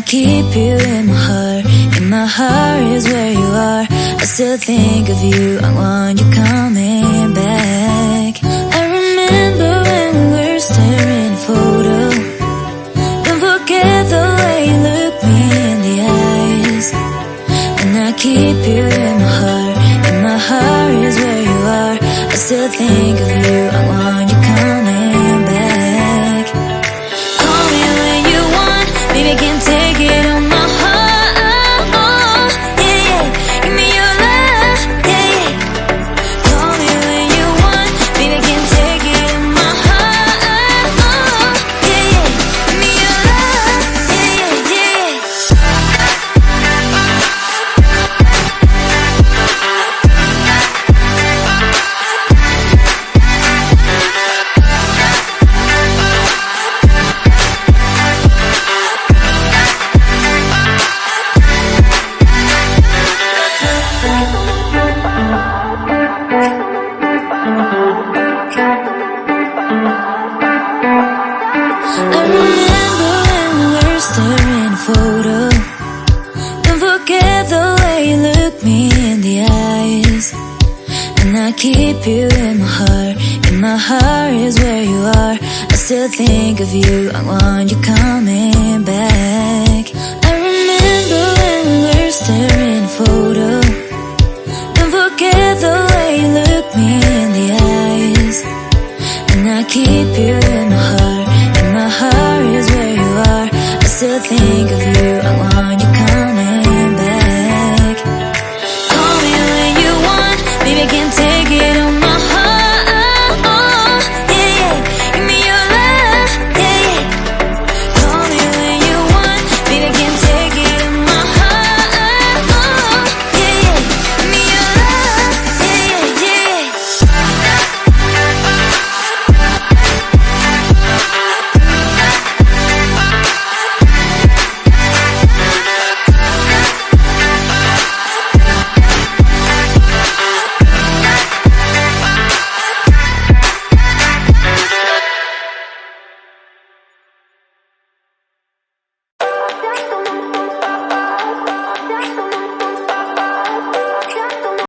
keep you in my heart. In my heart is where you are. I still think of you, I want you coming back. I remember when we were staring at a photo. Don't forget the way you look me in the eyes. And I keep you in my heart. In my heart is where you are. I still think of you, I want you coming back. Call me when you want, baby, I can't take it on my heart. Yeah, yeah, give me your love, yeah, yeah. Call me when you want, baby, I can't take it on my heart. Yeah, yeah, give me your love, yeah, yeah, yeah. I remember when we were staring at a photo. Don't forget the way you look me in the eyes. And I keep you in my heart. In my heart is where you are. I still think of you, I want you coming back. I remember when we were staring at a photo. Don't forget the way you look me in the eyes. And I keep you in my heart. In my heart is where you are. I still think